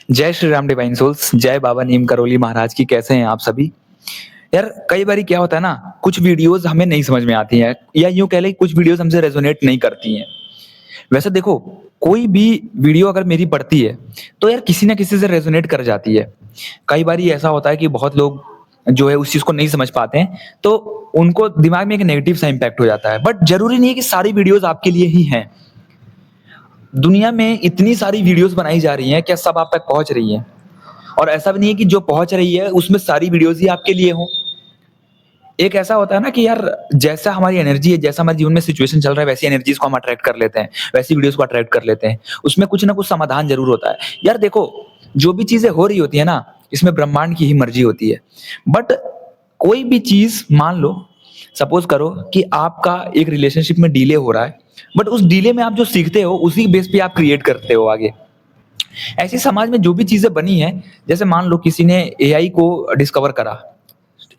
जय Shri Ram divine souls, जय बाबा नीम करोली महाराज की। कैसे हैं आप सभी? यार कई बारी क्या होता है ना, कुछ वीडियोस हमें नहीं समझ में आती हैं या यूं कह लें कुछ वीडियोस हमसे रेजोनेट नहीं करती हैं। वैसे देखो, कोई भी वीडियो अगर मेरी पड़ती है तो यार किसी ना किसी से रेजोनेट कर जाती है। कई बारी ऐसा होता है कि बहुत लोग जो है उस चीज को नहीं समझ पाते हैं, तो उनको दिमाग में एक नेगेटिव सा इम्पैक्ट हो जाता है। बट जरूरी नहीं है कि सारी वीडियोस आपके लिए ही हैं। दुनिया में इतनी सारी वीडियोस बनाई जा रही हैं, क्या सब आप तक पहुंच रही हैं? और ऐसा भी नहीं है कि जो पहुंच रही है उसमें सारी वीडियोस ही आपके लिए हों। एक ऐसा होता है ना कि यार, जैसा हमारी एनर्जी है, जैसा हमारे जीवन में सिचुएशन चल रहा है, वैसी एनर्जीज को हम अट्रैक्ट कर लेते हैं, वैसी वीडियोस को अट्रैक्ट कर लेते हैं। उसमें कुछ ना कुछ समाधान जरूर होता है। यार देखो, जो भी चीजें हो रही होती है ना, इसमें ब्रह्मांड की ही मर्जी होती है। बट कोई भी चीज मान लो, सपोज करो कि आपका एक रिलेशनशिप में डिले हो रहा है, बट उस डिले में आप जो सीखते हो उसी बेस पे आप क्रिएट करते हो आगे। ऐसी समाज में जो भी चीजें बनी है, जैसे मान लो किसी ने एआई को डिस्कवर करा,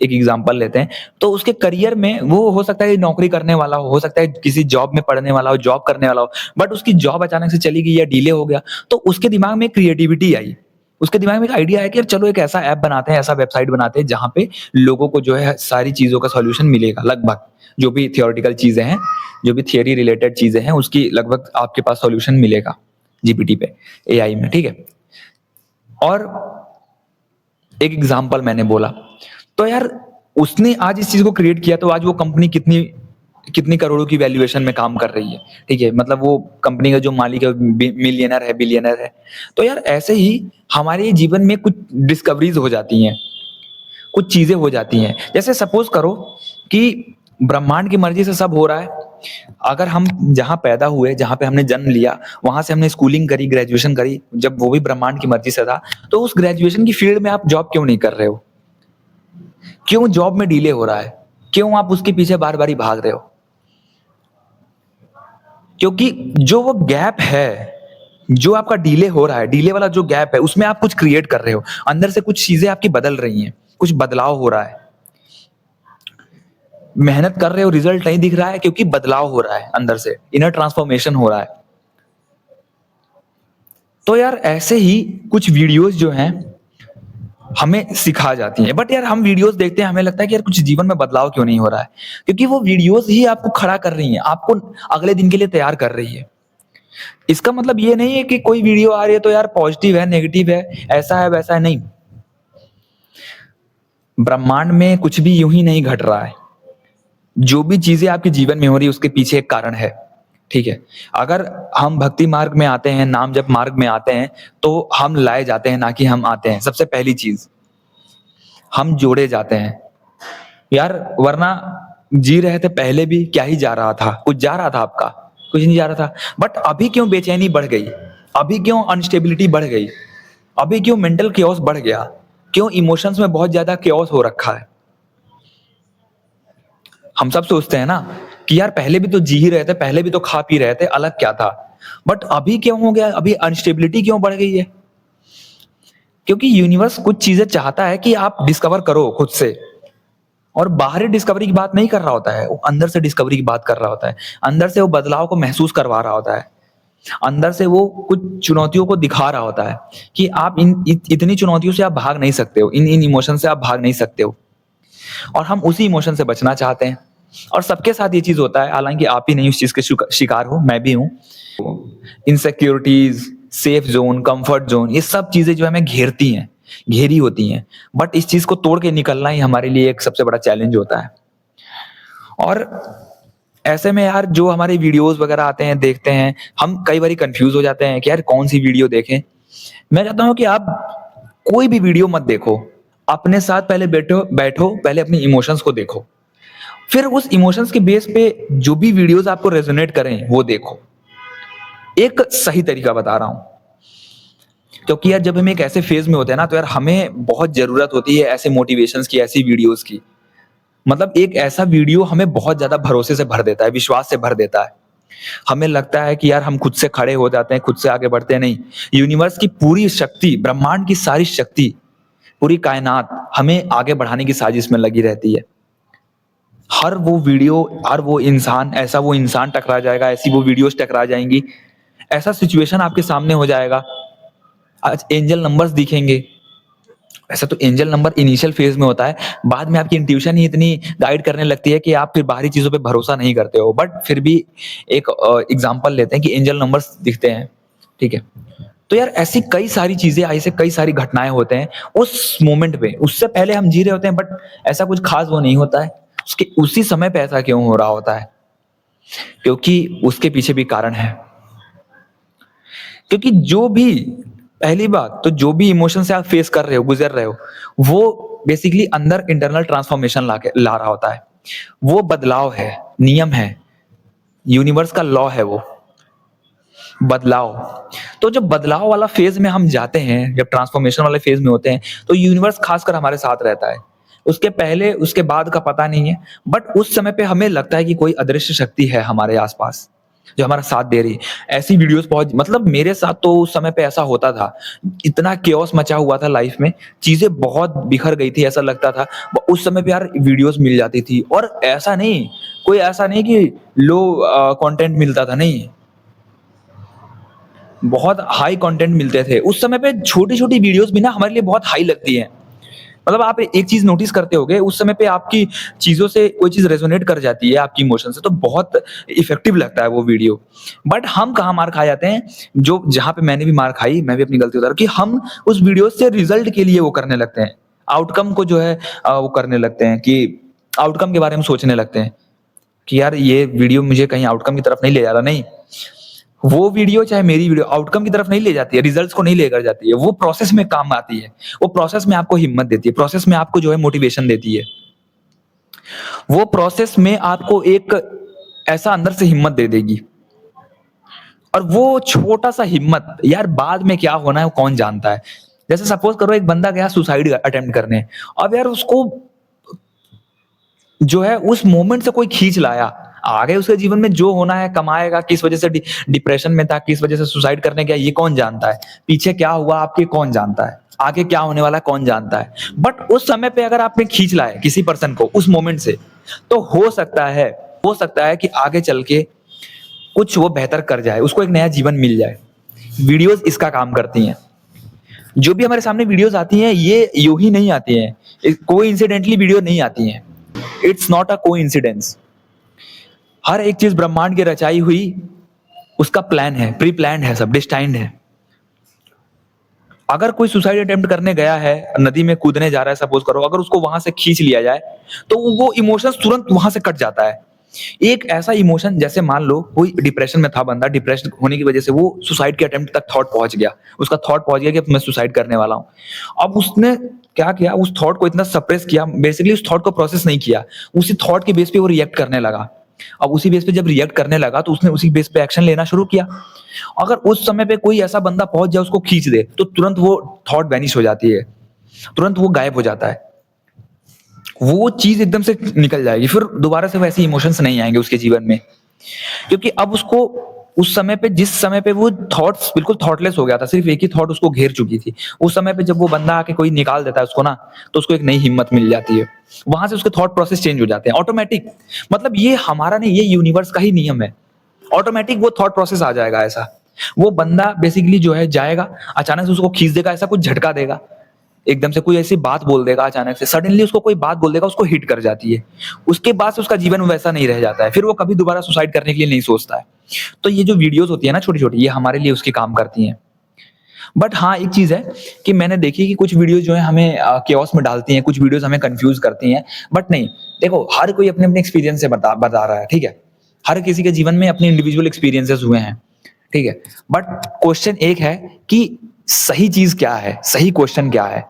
एक एग्जांपल लेते हैं, तो उसके करियर में वो हो सकता है नौकरी करने वाला हो सकता है किसी जॉब में पढ़ने वाला हो, जॉब करने वाला हो, बट उसकी जॉब अचानक से चली गई या डिले हो गया, तो उसके दिमाग में क्रिएटिविटी आई। उसके दिमाग में एक आइडिया है कि यार चलो एक ऐसा ऐप बनाते हैं, ऐसा वेबसाइट बनाते हैं जहां पे लोगों को जो है सारी चीजों का सॉल्यूशन मिलेगा। लगभग जो भी थियोरेटिकल चीजें हैं, जो भी थियरी रिलेटेड चीजें हैं, उसकी लगभग आपके पास सॉल्यूशन मिलेगा जीपीटी पे, एआई में, ठीक है। और एक एग्जांपल मैंने बोला, तो यार उसने आज इस चीज को क्रिएट किया, तो आज वो कंपनी कितनी कितनी करोड़ों की वैल्यूएशन में काम कर रही है, ठीक है। मतलब वो कंपनी का जो मालिक है मिलियनर है, बिलियनर है। तो यार ऐसे ही हमारे जीवन में कुछ डिस्कवरीज हो जाती हैं, कुछ चीजें हो जाती हैं। जैसे सपोज करो कि ब्रह्मांड की मर्जी से सब हो रहा है। अगर हम जहां पैदा हुए, जहां पे हमने जन्म लिया, वहां से हमने स्कूलिंग करी, ग्रेजुएशन करी, जब वो भी ब्रह्मांड की मर्जी से था, तो उस ग्रेजुएशन की फील्ड में आप जॉब क्यों नहीं कर रहे हो? क्यों जॉब में डिले हो रहा है? क्यों आप उसके पीछे बार बार ही भाग रहे हो? क्योंकि जो वो गैप है, जो आपका डिले हो रहा है, डिले वाला जो गैप है, उसमें आप कुछ क्रिएट कर रहे हो। अंदर से कुछ चीजें आपकी बदल रही हैं, कुछ बदलाव हो रहा है। मेहनत कर रहे हो, रिजल्ट नहीं दिख रहा है, क्योंकि बदलाव हो रहा है, अंदर से इनर ट्रांसफॉर्मेशन हो रहा है। तो यार ऐसे ही कुछ वीडियोस जो हैं हमें सिखा जाती हैं। बट यार हम वीडियोस देखते हैं, हमें लगता है कि यार कुछ जीवन में बदलाव क्यों नहीं हो रहा है? क्योंकि वो वीडियोस ही आपको खड़ा कर रही हैं, आपको अगले दिन के लिए तैयार कर रही है। इसका मतलब ये नहीं है कि कोई वीडियो आ रही है तो यार पॉजिटिव है, नेगेटिव है, ऐसा है वैसा है, नहीं। ब्रह्मांड में कुछ भी यूं ही नहीं घट रहा है। जो भी चीजें आपके जीवन में हो रही है उसके पीछे एक कारण है, ठीक है। अगर हम भक्ति मार्ग में आते हैं, नाम जप मार्ग में आते हैं, तो हम लाए जाते हैं, ना कि हम आते हैं। सबसे पहली चीज, हम जोड़े जाते हैं यार। वरना जी रहे थे पहले भी, क्या ही जा रहा था? कुछ जा रहा था आपका? कुछ नहीं जा रहा था। बट अभी क्यों बेचैनी बढ़ गई? अभी क्यों अनस्टेबिलिटी बढ़ गई? अभी क्यों मेंटल केओस बढ़ गया? क्यों इमोशंस में बहुत ज्यादा केओस हो रखा है? हम सब सोचते हैं ना कि यार पहले भी तो जी ही रहे थे, पहले भी तो खा पी रहे थे, अलग क्या था? बट अभी क्यों हो गया? अभी अनस्टेबिलिटी क्यों बढ़ गई है? क्योंकि यूनिवर्स कुछ चीजें चाहता है कि आप डिस्कवर करो खुद से। और बाहरी डिस्कवरी की बात नहीं कर रहा होता है, वो अंदर से डिस्कवरी की बात कर रहा होता है। अंदर से वो बदलाव को महसूस करवा रहा होता है। अंदर से वो कुछ चुनौतियों को दिखा रहा होता है कि आप इतनी चुनौतियों से आप भाग नहीं सकते हो, इन इन इमोशन से आप भाग नहीं सकते हो। और हम उसी इमोशन से बचना चाहते हैं। और सबके साथ ये चीज होता है, हालांकि आप ही नहीं उस चीज के शिकार हो, मैं भी हूं। Insecurities, safe zone, comfort zone, ये सब चीजें जो हमें घेरती हैं, घेरी होती हैं। बट इस चीज को तोड़ के निकलना ही हमारे लिए एक सबसे बड़ा चैलेंज होता है। और ऐसे में यार जो हमारे वीडियोस वगैरह आते हैं, देखते हैं, हम कई बार कंफ्यूज हो जाते हैं कि यार कौन सी वीडियो देखें। मैं कहता हूं कि आप कोई भी वीडियो मत देखो, अपने साथ पहले बैठो बैठो, पहले अपनी इमोशंस को देखो। फिर उस इमोशंस के बेस पे जो भी वीडियोस आपको रेजोनेट करें वो देखो। एक सही तरीका बता रहा हूं, क्योंकि यार जब हम एक ऐसे फेज में होते हैं ना, तो यार हमें बहुत जरूरत होती है ऐसे मोटिवेशंस की, ऐसी वीडियोस की। मतलब एक ऐसा वीडियो हमें बहुत ज्यादा भरोसे से भर देता है, विश्वास से भर देता है। हमें लगता है कि यार हम खुद से खड़े हो जाते हैं, खुद से आगे बढ़ते हैं। नहीं, यूनिवर्स की पूरी शक्ति, ब्रह्मांड की सारी शक्ति, पूरी कायनात हमें आगे बढ़ाने की साजिश में लगी रहती है। हर वो वीडियो, हर वो इंसान, ऐसा वो इंसान टकरा जाएगा, ऐसी वो वीडियोस टकरा जाएंगी, ऐसा सिचुएशन आपके सामने हो जाएगा, आज एंजल नंबर्स दिखेंगे। ऐसा तो एंजल नंबर इनिशियल फेज में होता है, बाद में आपकी इंट्यूशन ही इतनी गाइड करने लगती है कि आप फिर बाहरी चीजों पे भरोसा नहीं करते हो। बट फिर भी एक एग्जांपल लेते हैं कि एंजल नंबर्स दिखते हैं, ठीक है। तो यार ऐसी कई सारी चीजें, ऐसे कई सारी घटनाएं होते हैं उस मोमेंट पे, उससे पहले हम जी रहे होते हैं बट ऐसा कुछ खास वो नहीं होता है। उसके उसी समय पे ऐसा क्यों हो रहा होता है? क्योंकि उसके पीछे भी कारण है। क्योंकि जो भी, पहली बात तो जो भी इमोशन से आप फेस कर रहे हो, गुजर रहे हो, वो बेसिकली अंदर इंटरनल ट्रांसफॉर्मेशन ला रहा होता है। वो बदलाव है, नियम है, यूनिवर्स का लॉ है वो बदलाव। तो जब बदलाव वाला फेज में हम जाते हैं, जब ट्रांसफॉर्मेशन वाले फेज में होते हैं, तो यूनिवर्स खासकर हमारे साथ रहता है। उसके पहले उसके बाद का पता नहीं है, बट उस समय पे हमें लगता है कि कोई अदृश्य शक्ति है हमारे आसपास जो हमारा साथ दे रही है। ऐसी वीडियोस बहुत, मतलब मेरे साथ तो उस समय पे ऐसा होता था, इतना केओस मचा हुआ था लाइफ में, चीजें बहुत बिखर गई थी, ऐसा लगता था। उस समय पे यार वीडियोस मिल जाती थी, और ऐसा नहीं, कोई ऐसा नहीं कि लो कंटेंट मिलता था, नहीं, बहुत हाई कंटेंट मिलते थे उस समय पे। छोटी छोटी वीडियोस भी ना हमारे लिए बहुत हाई लगती है। मतलब आप एक चीज नोटिस करते होगे, उस समय पे आपकी चीजों से कोई चीज रेजोनेट कर जाती है, आपकी इमोशन से, तो बहुत इफेक्टिव लगता है वो वीडियो। बट हम कहाँ मार खा जाते हैं, जो जहां पे मैंने भी मार खाई, मैं भी अपनी गलती उतारू, कि हम उस वीडियो से रिजल्ट के लिए वो करने लगते हैं, आउटकम को जो है वो करने लगते हैं, कि आउटकम के बारे में सोचने लगते हैं कि यार ये वीडियो मुझे कहीं आउटकम की तरफ नहीं ले जा रहा। नहीं, वो वीडियो चाहे मेरी वीडियो आउटकम की तरफ नहीं ले जाती है, रिजल्ट्स को नहीं लेकर जाती है, वो प्रोसेस में काम आती है। वो प्रोसेस में आपको हिम्मत देती है, प्रोसेस में आपको जो है मोटिवेशन देती है। वो प्रोसेस में आपको एक ऐसा अंदर से हिम्मत दे देगी। और वो छोटा सा हिम्मत यार बाद में क्या होना है वो कौन जानता है। जैसे सपोज करो एक बंदा गया सुसाइड अटेम्प्ट करने, अब यार उसको जो है उस मोमेंट से कोई खींच लाया, आगे उसके जीवन में जो होना है कमाएगा, किस वजह से डिप्रेशन में था, किस वजह से सुसाइड करने गया, ये कौन जानता है। पीछे क्या हुआ आपके कौन जानता है, आगे क्या होने वाला है कौन जानता है। बट उस समय पे अगर आपने खींच लाया किसी पर्सन को उस मोमेंट से, तो हो सकता है कि आगे चल के कुछ वो बेहतर कर जाए, उसको एक नया जीवन मिल जाए। वीडियोस इसका काम करती हैं। जो भी हमारे सामने वीडियोस आती हैं, ये यूं ही नहीं आती हैं, कोई इंसिडेंटली वीडियो नहीं आती हैं। It's not a coincidence. हर एक चीज ब्रह्मांड की रचाई हुई, उसका प्लान है, प्री प्लान्ड है, सब डिस्टाइंड है। अगर कोई सुसाइड अटेम्प्ट करने गया है, नदी में कूदने जा रहा है सपोज करो, अगर उसको वहां से खींच लिया जाए, तो वो इमोशंस तुरंत वहां से कट जाता है। एक ऐसा इमोशन, जैसे मान लो कोई डिप्रेशन में था बंदा, डिप्रेशन होने की वजह से वो सुसाइड के अटेम्प्ट तक थॉट पहुंच गया, उसका थॉट पहुंच गया कि अब मैं सुसाइड करने वाला हूं। अब उसने क्या किया, उस थॉट को इतना सप्रेस किया, बेसिकली उस थॉट को प्रोसेस नहीं किया, उसी थॉट के बेस पे वो रिएक्ट करने लगा। अब उसी बेस पे जब रिएक्ट करने लगा, तो उसने उसी बेस पे एक्शन लेना शुरू किया। अगर उस समय पे कोई ऐसा बंदा पहुंच जाए उसको खींच दे, तो तुरंत वो थॉट वैनिश हो जाती है, तुरंत वो गायब हो जाता है, वो चीज एकदम से निकल जाएगी, फिर दोबारा से वैसे इमोशंस नहीं आएंगे उसके जीवन में। क्योंकि अब उसको उस समय पे, जिस समय पे वो थॉट्स बिल्कुल थॉटलेस हो गया था, सिर्फ एक ही थॉट उसको घेर चुकी थी, उस समय पे जब वो बंदा आके कोई निकाल देता है उसको ना, तो उसको एक नई हिम्मत मिल जाती है। वहां से उसके थॉट प्रोसेस चेंज हो जाते हैं ऑटोमेटिक। मतलब ये हमारा नहीं, ये यूनिवर्स का ही नियम है। ऑटोमेटिक वो थॉट प्रोसेस आ जाएगा ऐसा। वो बंदा बेसिकली जो है जाएगा, अचानक से उसको खींच देगा, ऐसा कुछ झटका देगा, एकदम से कोई ऐसी बात बोल देगा, अचानक से सडनली उसको कोई बात बोल देगा, उसको हिट कर जाती है। उसके बाद से उसका जीवन वैसा नहीं रह जाता है, फिर वो कभी दोबारा सुसाइड करने के लिए नहीं सोचता है। तो ये जो वीडियोस होती है ना छोटी छोटी, ये हमारे लिए उसके काम करती हैं। बट हाँ एक चीज है कि मैंने देखी कि कुछ वीडियोस जो है हमें केओस में डालती हैं, कुछ वीडियोस हमें कंफ्यूज करती हैं। बट नहीं, देखो हर कोई अपने अपने एक्सपीरियंस से बता रहा है, ठीक है। हर किसी के जीवन में अपने इंडिविजुअल एक्सपीरियंसेस हुए हैं, ठीक है। बट क्वेश्चन एक है कि सही चीज क्या है, सही क्वेश्चन क्या है।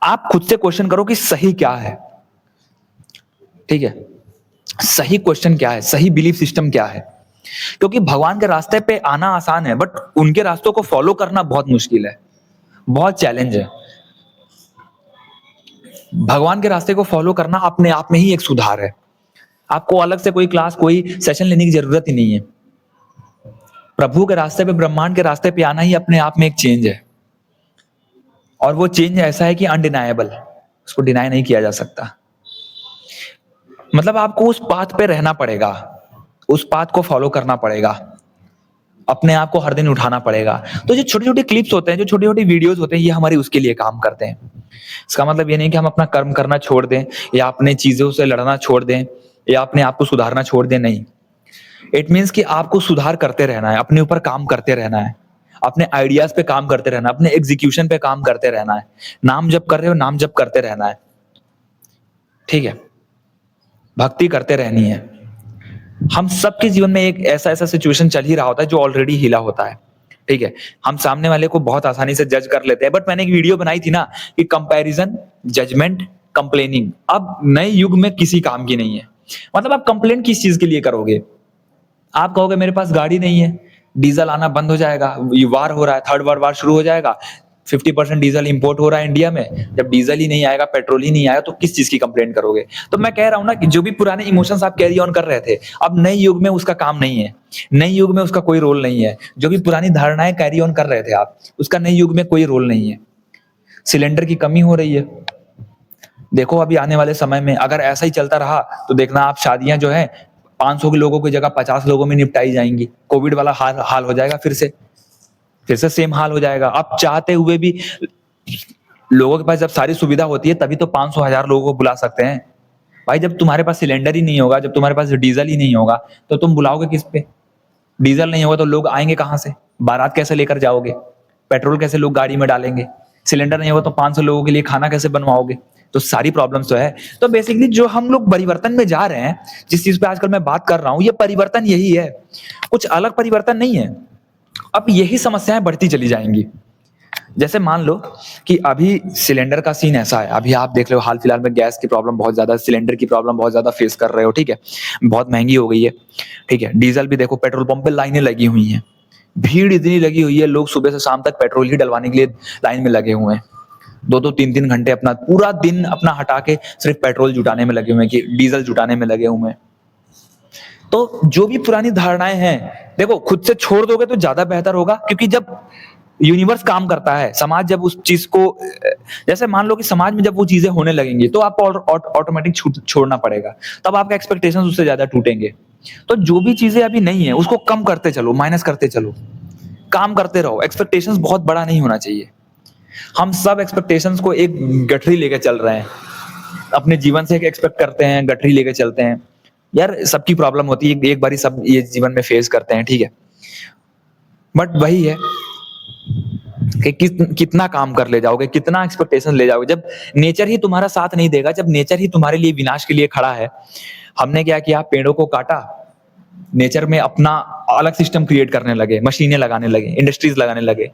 आप खुद से क्वेश्चन करो कि सही क्या है, ठीक है। सही क्वेश्चन क्या है, सही बिलीफ सिस्टम क्या है। क्योंकि भगवान के रास्ते पे आना आसान है, बट उनके रास्तों को फॉलो करना बहुत मुश्किल है, बहुत चैलेंज है। भगवान के रास्ते को फॉलो करना अपने आप में ही एक सुधार है। आपको अलग से कोई क्लास, कोई सेशन लेने की जरूरत ही नहीं है। प्रभु के रास्ते पे, ब्रह्मांड के रास्ते पे आना ही अपने आप में एक चेंज है। और वो चेंज ऐसा है कि अनडिनाएबल, उसको डिनाई नहीं किया जा सकता। मतलब आपको उस पाथ पे रहना पड़ेगा, उस पाथ को फॉलो करना पड़ेगा। अपने आप को हर दिन उठाना पड़ेगा। तो जो छोटे-छोटे क्लिप्स होते हैं, जो छोटी-छोटी वीडियोज़ होते हैं, ये हमारे उसके लिए काम करते हैं। इसका मतलब ये नहीं कि हम अपना कर्म करना छोड़ दें या अपने चीज़ों से लड़ना छोड़ दें या अपने आप को सुधारना छोड़ दें, नहीं। इट मीन्स कि आपको सुधार करते रहना है, अपने ऊपर काम करते रहना है, अपने आइडियाज़ पे काम करते रहना है, अपने एग्ज़ीक्यूशन पे काम करते रहना है। नाम जप कर रहे हो, नाम जप करते रहना है, ठीक है? भक्ति करते रहनी है। हम सबके जीवन में एक ऐसा-ऐसा सिचुएशन चल ही रहा होता है जो ऑलरेडी हिला होता है, ठीक है? हम सामने वाले को बहुत आसानी से जज कर लेते हैं, बट मैंने एक वीडियो बनाई थी ना कि कंपैरिज़न, जजमेंट, कंप्लेनिंग अब नए युग में किसी काम की नहीं है। मतलब आप कंप्लेंट किस चीज़ के लिए करोगे? आप कहोगे मेरे पास गाड़ी नहीं है, डीज़ल आना बंद हो जाएगा, ये वार हो रहा है, थर्ड वर्ल्ड वार शुरू हो जाएगा, 50% डीज़ल इंपोर्ट हो रहा है इंडिया में, जब डीज़ल ही नहीं आएगा, पेट्रोल ही नहीं आएगा, तो किस चीज़ की कंप्लेंट करोगे? तो मैं कह रहा हूँ ना कि जो भी पुराने इमोशंस आप कैरी ऑन कर रहे थे, अब नए युग में उसका काम नहीं है। नए युग में उसका कोई रोल नहीं है। जो भी पुरानी धारणाएँ कैरी ऑन कर रहे थे आप, उसका नए युग में कोई रोल नहीं है। सिलेंडर की कमी हो रही है। देखो अभी आने वाले समय में अगर ऐसा ही चलता रहा तो देखना आप शादियां जो है 500 के लोगों की जगह 50 लोगों में निपटाई जाएंगी। कोविड वाला हाल हाल हो जाएगा फिर से सेम हाल हो जाएगा। आप चाहते हुए भी लोगों के पास जब सारी सुविधा होती है तभी तो 500 हजार लोगों को बुला सकते हैं। भाई जब तुम्हारे पास सिलेंडर ही नहीं होगा, जब तुम्हारे पास डीजल ही नहीं होगा तो तुम बुलाओगे किस पे? डीजल नहीं होगा तो लोग आएंगे कहाँ से? बारात कैसे लेकर जाओगे? पेट्रोल कैसे लोग गाड़ी में डालेंगे? सिलेंडर नहीं होगा तो 500 लोगों के लिए खाना कैसे बनवाओगे? तो सारी प्रॉब्लम्स तो है। तो बेसिकली जो हम लोग परिवर्तन में जा रहे हैं, जिस चीज पे आजकल मैं बात कर रहा हूँ, ये परिवर्तन यही है, कुछ अलग परिवर्तन नहीं है। अब यही समस्याएं बढ़ती चली जाएंगी। जैसे मान लो कि अभी सिलेंडर का सीन ऐसा है, अभी आप देख रहे हो हाल फिलहाल में गैस की प्रॉब्लम बहुत ज्यादा, सिलेंडर की प्रॉब्लम बहुत ज्यादा फेस कर रहे हो, ठीक है? बहुत महंगी हो गई है, ठीक है? डीजल भी देखो, पेट्रोल पंप पे लाइनें लगी हुई हैं, भीड़ इतनी लगी हुई है, लोग सुबह से शाम तक पेट्रोल ही डलवाने के लिए लाइन में लगे हुए हैं। 2-2 3-3 घंटे अपना पूरा दिन अपना हटा के सिर्फ पेट्रोल जुटाने में लगे हुए हैं, कि डीजल जुटाने में लगे हुए हैं। तो जो भी पुरानी धारणाएं हैं, देखो खुद से छोड़ दोगे तो ज्यादा बेहतर होगा, क्योंकि जब यूनिवर्स काम करता है, समाज जब उस चीज को जैसे मान लो कि समाज में जब वो चीजें होने लगेंगी तो आपको ऑटोमेटिक छोड़ना पड़ेगा, तब आपके एक्सपेक्टेशंस उससे ज्यादा टूटेंगे। तो जो भी चीजें अभी नहीं है उसको कम करते चलो, माइनस करते चलो, काम करते रहो। एक्सपेक्टेशंस बहुत बड़ा नहीं होना चाहिए। हम सब एक्सपेक्टेशंस को एक गठरी लेके चल रहे हैं, अपने जीवन से एक एक्सपेक्ट करते हैं, गठरी लेके चलते हैं। यार सबकी प्रॉब्लम होती है, एक बारी सब ये जीवन में फेस करते हैं, ठीक है? बट वही है कि कितना काम कर ले जाओगे, कितना एक्सपेक्टेशन ले जाओगे, जब नेचर ही तुम्हारा साथ नहीं देगा, जब नेचर ही तुम्हारे लिए विनाश के लिए खड़ा है। हमने क्या किया, पेड़ों को काटा, नेचर में अपना अलग सिस्टम क्रिएट करने लगे, मशीनें लगाने लगे, इंडस्ट्रीज लगाने लगे।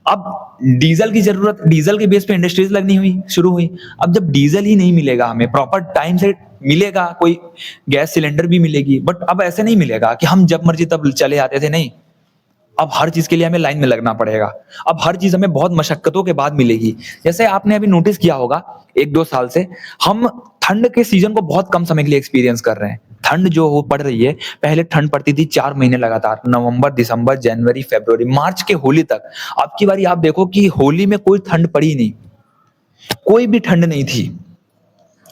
अब डीजल की जरूरत, डीजल के बेस पे इंडस्ट्रीज लगनी हुई, शुरू हुई। अब जब डीजल ही नहीं मिलेगा, हमें प्रॉपर टाइम से मिलेगा, कोई गैस सिलेंडर भी मिलेगी, बट अब ऐसे नहीं मिलेगा कि हम जब मर्जी तब चले आते थे, नहीं। अब हर चीज के लिए हमें लाइन में लगना पड़ेगा। अब हर चीज हमें बहुत मशक्कतों के बाद मिलेगी। जैसे आपने अभी नोटिस किया होगा 1-2 साल से हम ठंड के सीजन को बहुत कम समय के लिए एक्सपीरियंस कर रहे हैं। ठंड जो हो पड़ रही है, पहले ठंड पड़ती थी 4 महीने लगातार, नवंबर, दिसंबर, जनवरी, फरवरी, मार्च के होली तक। अब की बारी आप देखो कि होली में कोई ठंड पड़ी नहीं, कोई भी ठंड नहीं थी,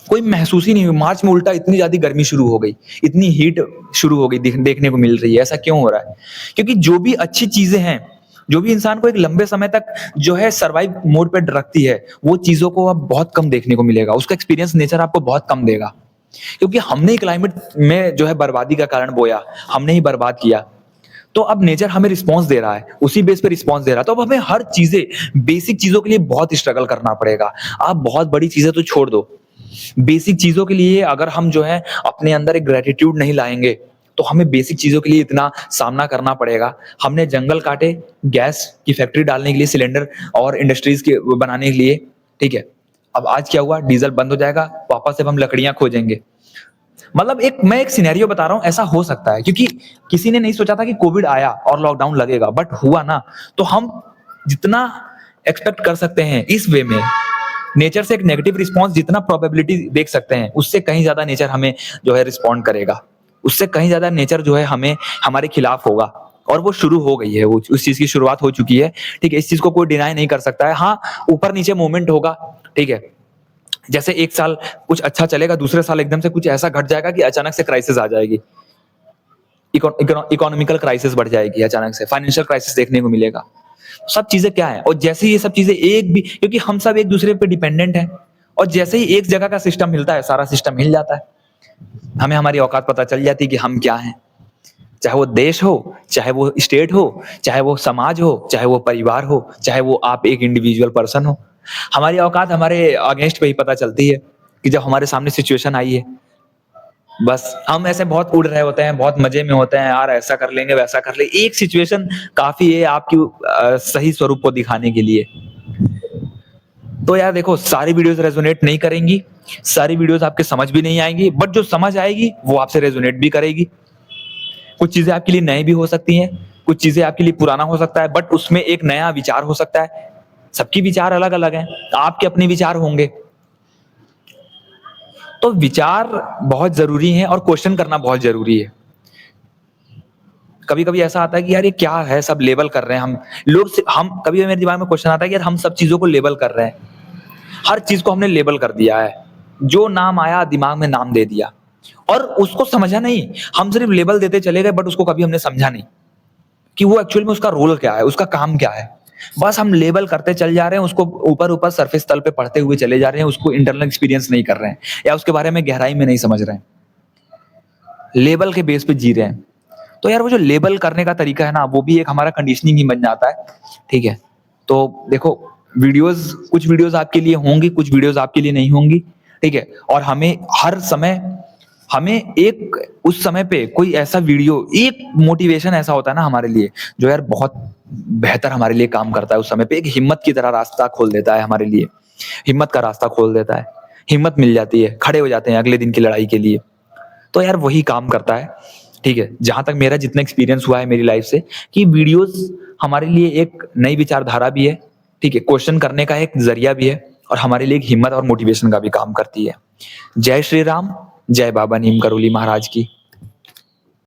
कोई महसूस ही नहीं हुई। मार्च में उल्टा इतनी ज्यादा गर्मी शुरू हो गई, इतनी हीट शुरू हो गई देखने को मिल रही है। ऐसा क्यों हो रहा है? क्योंकि जो भी अच्छी चीजें हैं, जो भी इंसान को एक लंबे समय तक जो है सर्वाइव मोड पे रखती है, वो चीजों को अब बहुत कम देखने को मिलेगा। उसका एक्सपीरियंस नेचर आपको बहुत कम देगा, क्योंकि हमने ही क्लाइमेट में जो है बर्बादी का कारण बोया, हमने ही बर्बाद किया। तो अब नेचर हमें रिस्पॉन्स दे रहा है, उसी बेस पे रिस्पॉन्स दे रहा है। तो अब हमें हर चीजें, बेसिक चीजों के लिए बहुत स्ट्रगल करना पड़ेगा। आप बहुत बड़ी चीजें तो छोड़ दो, बेसिक चीजों के लिए अगर हम जो है अपने अंदर एक ग्रेटिट्यूड नहीं लाएंगे तो हमें बेसिक चीजों के लिए इतना सामना करना पड़ेगा। हमने जंगल काटे गैस की फैक्ट्री डालने के लिए, सिलेंडर और इंडस्ट्रीज के बनाने के लिए, ठीक है? अब आज क्या हुआ, डीजल बंद हो जाएगा, वापस से हम लकड़ियां खोजेंगे। मतलब मैं एक सिनेरियो बता रहा हूं, ऐसा हो सकता है, क्योंकि किसी ने नहीं सोचा था कि कोविड आया और लॉकडाउन लगेगा, बट हुआ ना। तो हम जितना एक्सपेक्ट कर सकते हैं इस वे में, नेचर से एक नेगेटिव रिस्पॉन्स जितना प्रोबेबिलिटी देख सकते हैं, उससे कहीं ज्यादा नेचर हमें जो है रिस्पॉन्ड करेगा, उससे कहीं ज्यादा नेचर जो है हमें हमारे खिलाफ होगा। और वो शुरू हो गई है, वो उस चीज की शुरुआत हो चुकी है, ठीक है? इस चीज को कोई डिनाई नहीं कर सकता है। हाँ, ऊपर नीचे मूवमेंट होगा, ठीक है? जैसे एक साल कुछ अच्छा चलेगा, दूसरे साल एकदम से कुछ ऐसा घट जाएगा कि अचानक से क्राइसिस आ जाएगी। इकोनॉमिकल क्राइसिस बढ़ जाएगी, अचानक से फाइनेंशियल क्राइसिस देखने को मिलेगा। सब चीजें क्या है, और जैसे ही ये सब चीजें एक भी, क्योंकि हम सब एक दूसरे पे डिपेंडेंट हैं, और जैसे ही एक जगह का सिस्टम हिलता है सारा सिस्टम हिल जाता है। हमें हमारी औकात पता चल जाती है कि हम क्या हैं, चाहे वो देश हो, चाहे वो स्टेट हो, चाहे वो समाज हो, चाहे वो परिवार हो, चाहे वो आप एक इंडिविजुअल पर्सन हो। हमारी औकात हमारे अगेंस्ट पे ही पता चलती है कि जब हमारे सामने सिचुएशन आई है। बस हम ऐसे बहुत उड़ रहे होते हैं, बहुत मजे में होते हैं, यार ऐसा कर लेंगे वैसा कर ले, एक सिचुएशन काफी है आपकी सही स्वरूप को दिखाने के लिए। तो यार देखो, सारी वीडियोस रेजोनेट नहीं करेंगी, सारी वीडियोस आपके समझ भी नहीं आएंगी, बट जो समझ आएगी वो आपसे रेजोनेट भी करेगी। कुछ चीजें आपके लिए नई भी हो सकती हैं, कुछ चीजें आपके लिए पुराना हो सकता है, बट उसमें एक नया विचार हो सकता है। सबकी विचार अलग अलग हैं, आपके अपने विचार होंगे। तो विचार बहुत जरूरी है और क्वेश्चन करना बहुत जरूरी है। कभी कभी ऐसा आता है कि यार ये क्या है, सब लेबल कर रहे हैं हम लोग हम कभी मेरे दिमाग में क्वेश्चन आता है कि यार हम सब चीजों को लेबल कर रहे हैं, हर चीज को हमने लेबल कर दिया है, जो नाम आया दिमाग में नाम दे दिया, और उसको समझा नहीं। हम सिर्फ लेबल देते चले गए, बट उसको कभी हमने समझा नहीं कि वो एक्चुअल में उसका रोल क्या है, उसका काम क्या है। बस हम लेबल करते चल जा रहे हैं, उसको ऊपर ऊपर सरफेस तल पे पढ़ते हुए चले जा रहे हैं, उसको इंटरनल एक्सपीरियंस नहीं कर रहे हैं, या उसके बारे में गहराई में नहीं समझ रहे हैं, लेबल के बेस पे जी रहे हैं। तो यार वो जो लेबल करने का तरीका है ना, वो भी एक हमारा कंडीशनिंग ही बन जाता है। ठीक है, तो देखो, वीडियोस, कुछ वीडियोस आपके लिए होंगी, कुछ वीडियोस आपके लिए नहीं होंगी। ठीक है, और हमें हर समय, हमें एक उस समय पे कोई ऐसा वीडियो, एक मोटिवेशन ऐसा होता है ना हमारे लिए, जो यार बहुत बेहतर हमारे लिए काम करता है। उस समय पे एक हिम्मत की तरह रास्ता खोल देता है हमारे लिए, हिम्मत का रास्ता खोल देता है, हिम्मत मिल जाती है, खड़े हो जाते हैं अगले दिन की लड़ाई के लिए। तो यार वही काम करता है। ठीक है, जहां तक मेरा जितना एक्सपीरियंस हुआ है मेरी लाइफ से, कि वीडियोस हमारे लिए एक नई विचारधारा भी है। ठीक है, क्वेश्चन करने का एक जरिया भी है, और हमारे लिए एक हिम्मत और मोटिवेशन का भी काम करती है। जय श्री राम, जय बाबा नीम करोली महाराज की।